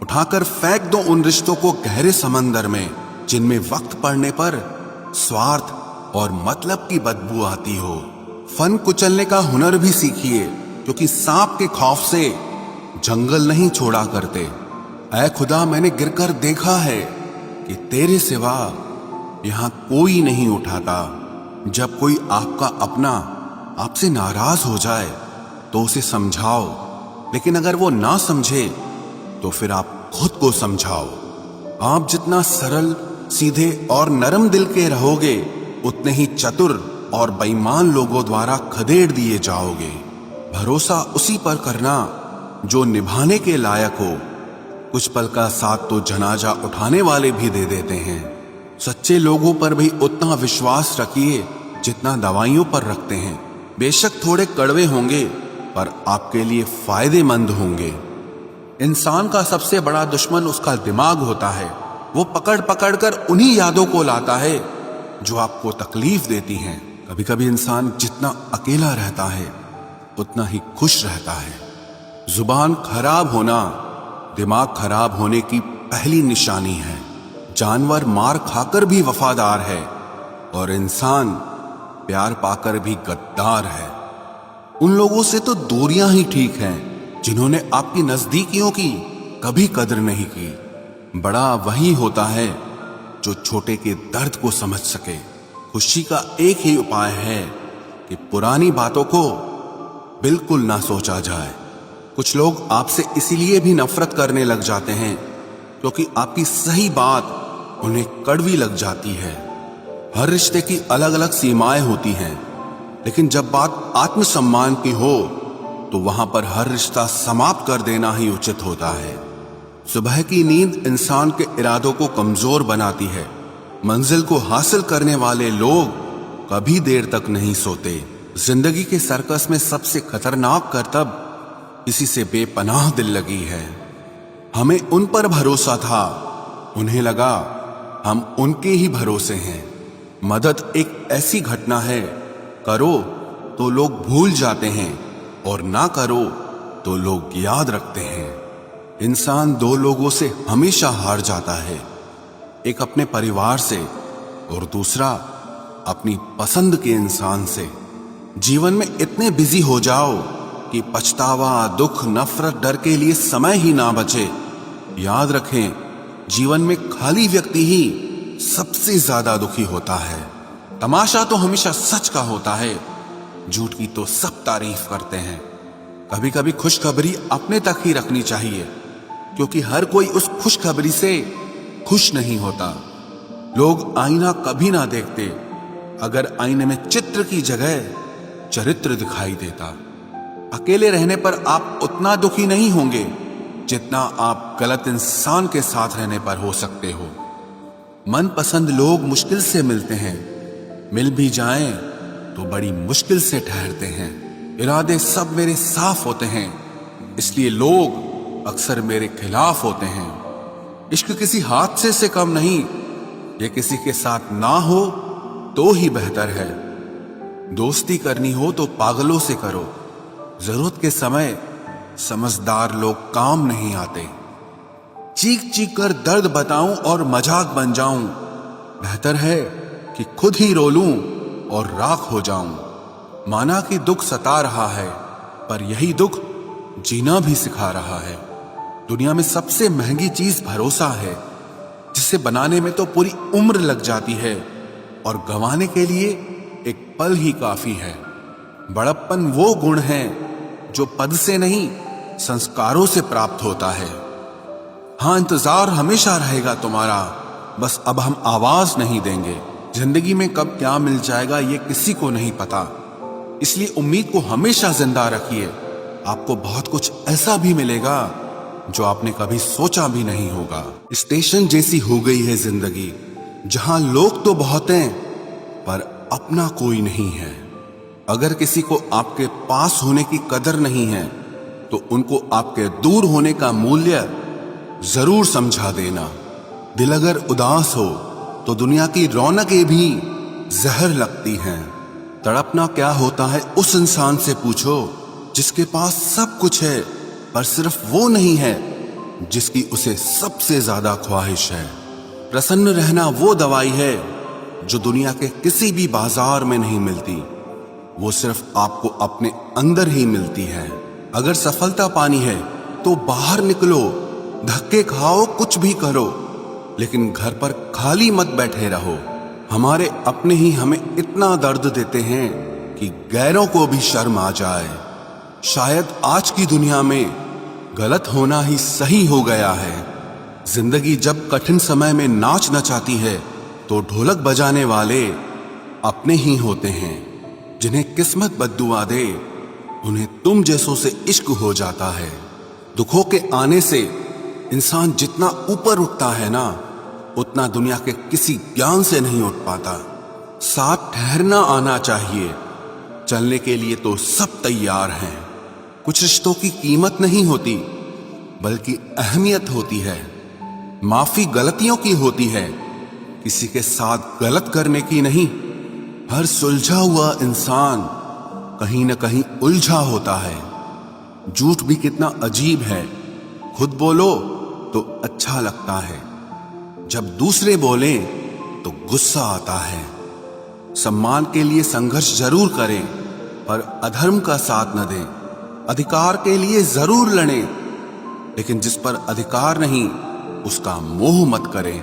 उठाकर फेंक दो उन रिश्तों को गहरे समंदर में जिनमें वक्त पड़ने पर स्वार्थ और मतलब की बदबू आती हो। फन कुचलने का हुनर भी सीखिए, क्योंकि सांप के खौफ से जंगल नहीं छोड़ा करते। ऐ खुदा, मैंने गिरकर देखा है कि तेरे सिवा यहां कोई नहीं उठाता। जब कोई आपका अपना आपसे नाराज हो जाए तो उसे समझाओ, लेकिन अगर वो ना समझे तो फिर आप खुद को समझाओ। आप जितना सरल, सीधे और नरम दिल के रहोगे, उतने ही चतुर और बेईमान लोगों द्वारा खदेड़ दिए जाओगे। भरोसा उसी पर करना जो निभाने के लायक हो। कुछ पल का साथ तो जनाजा उठाने वाले भी दे देते हैं। सच्चे लोगों पर भी उतना विश्वास रखिए जितना दवाइयों पर रखते हैं। बेशक थोड़े कड़वे होंगे, पर आपके लिए फायदेमंद होंगे। इंसान का सबसे बड़ा दुश्मन उसका दिमाग होता है। वो पकड़ पकड़ कर उन्हीं यादों को लाता है जो आपको तकलीफ देती हैं। कभी कभी इंसान जितना अकेला रहता है उतना ही खुश रहता है। जुबान खराब होना दिमाग खराब होने की पहली निशानी है। जानवर मार खाकर भी वफादार है और इंसान प्यार पाकर भी गद्दार है। उन लोगों से तो दूरियां ही ठीक हैं जिन्होंने आपकी नजदीकियों की कभी कदर नहीं की। बड़ा वही होता है जो छोटे के दर्द को समझ सके। खुशी का एक ही उपाय है कि पुरानी बातों को बिल्कुल ना सोचा जाए। कुछ लोग आपसे इसीलिए भी नफरत करने लग जाते हैं क्योंकि आपकी सही बात उन्हें कड़वी लग जाती है। हर रिश्ते की अलग अलग सीमाएं होती हैं, लेकिन जब बात आत्मसम्मान की हो तो वहां पर हर रिश्ता समाप्त कर देना ही उचित होता है। सुबह की नींद इंसान के इरादों को कमजोर बनाती है। मंजिल को हासिल करने वाले लोग कभी देर तक नहीं सोते। जिंदगी के सर्कस में सबसे खतरनाक करतब किसी से बेपनाह दिल लगी है। हमें उन पर भरोसा था, उन्हें लगा हम उनके ही भरोसे हैं। मदद एक ऐसी घटना है, करो तो लोग भूल जाते हैं और ना करो तो लोग याद रखते हैं। इंसान दो लोगों से हमेशा हार जाता है, एक अपने परिवार से और दूसरा अपनी पसंद के इंसान से। जीवन में इतने बिजी हो जाओ कि पछतावा, दुख, नफरत, डर के लिए समय ही ना बचे। याद रखें, जीवन में खाली व्यक्ति ही सबसे ज्यादा दुखी होता है। तमाशा तो हमेशा सच का होता है, झूठ की तो सब तारीफ करते हैं। कभी कभी खुशखबरी अपने तक ही रखनी चाहिए, क्योंकि हर कोई उस खुशखबरी से खुश नहीं होता। लोग आईना कभी ना देखते अगर आईने में चित्र की जगह चरित्र दिखाई देता। अकेले रहने पर आप उतना दुखी नहीं होंगे जितना आप गलत इंसान के साथ रहने पर हो सकते हो। मनपसंद लोग मुश्किल से मिलते हैं, मिल भी जाएं तो बड़ी मुश्किल से ठहरते हैं। इरादे सब मेरे साफ होते हैं, इसलिए लोग अक्सर मेरे खिलाफ होते हैं। इश्क किसी हादसे से कम नहीं, ये किसी के साथ ना हो तो ही बेहतर है। दोस्ती करनी हो तो पागलों से करो, जरूरत के समय समझदार लोग काम नहीं आते। चीख चीख कर दर्द बताऊं और मजाक बन जाऊं, बेहतर है कि खुद ही रो लूं और राख हो जाऊं। माना कि दुख सता रहा है, पर यही दुख जीना भी सिखा रहा है। दुनिया में सबसे महंगी चीज भरोसा है, जिसे बनाने में तो पूरी उम्र लग जाती है और गंवाने के लिए एक पल ही काफी है। बड़प्पन वो गुण है जो पद से नहीं, संस्कारों से प्राप्त होता है। हाँ, इंतजार हमेशा रहेगा तुम्हारा, बस अब हम आवाज नहीं देंगे। जिंदगी में कब क्या मिल जाएगा ये किसी को नहीं पता, इसलिए उम्मीद को हमेशा जिंदा रखिए। आपको बहुत कुछ ऐसा भी मिलेगा जो आपने कभी सोचा भी नहीं होगा। स्टेशन जैसी हो गई है जिंदगी, जहां लोग तो बहुत हैं पर अपना कोई नहीं है। अगर किसी को आपके पास होने की कदर नहीं है तो उनको आपके दूर होने का मूल्य जरूर समझा देना। दिल अगर उदास हो तो दुनिया की रौनकें भी जहर लगती हैं। तड़पना क्या होता है उस इंसान से पूछो जिसके पास सब कुछ है पर सिर्फ वो नहीं है जिसकी उसे सबसे ज्यादा ख्वाहिश है। प्रसन्न रहना वो दवाई है जो दुनिया के किसी भी बाजार में नहीं मिलती। वो सिर्फ आपको अपने अंदर ही मिलती है। अगर सफलता पानी है तो बाहर निकलो, धक्के खाओ, कुछ भी करो, लेकिन घर पर खाली मत बैठे रहो। हमारे अपने ही हमें इतना दर्द देते हैं कि गैरों को भी शर्म आ जाए। शायद आज की दुनिया में गलत होना ही सही हो गया है। जिंदगी जब कठिन समय में नाच नचाती है तो ढोलक बजाने वाले अपने ही होते हैं। जिन्हें किस्मत बद्दुआ दे उन्हें तुम जैसों से इश्क हो जाता है। दुखों के आने से इंसान जितना ऊपर उठता है ना, उतना दुनिया के किसी ज्ञान से नहीं उठ पाता। साथ ठहरना आना चाहिए, चलने के लिए तो सब तैयार हैं। कुछ रिश्तों की कीमत नहीं होती बल्कि अहमियत होती है। माफी गलतियों की होती है, किसी के साथ गलत करने की नहीं। हर सुलझा हुआ इंसान कहीं न कहीं उलझा होता है। झूठ भी कितना अजीब है, खुद बोलो तो अच्छा लगता है, जब दूसरे बोलें तो गुस्सा आता है। सम्मान के लिए संघर्ष जरूर करें पर अधर्म का साथ न दें। अधिकार के लिए जरूर लड़ें, लेकिन जिस पर अधिकार नहीं उसका मोह मत करें।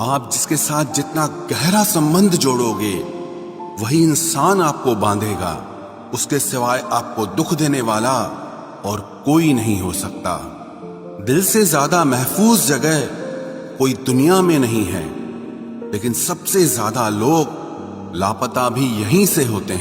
आप जिसके साथ जितना गहरा संबंध जोड़ोगे वही इंसान आपको बांधेगा। उसके सिवाय आपको दुख देने वाला और कोई नहीं हो सकता। दिल से ज्यादा महफूज जगह कोई दुनिया में नहीं है, लेकिन सबसे ज्यादा लोग लापता भी यहीं से होते हैं।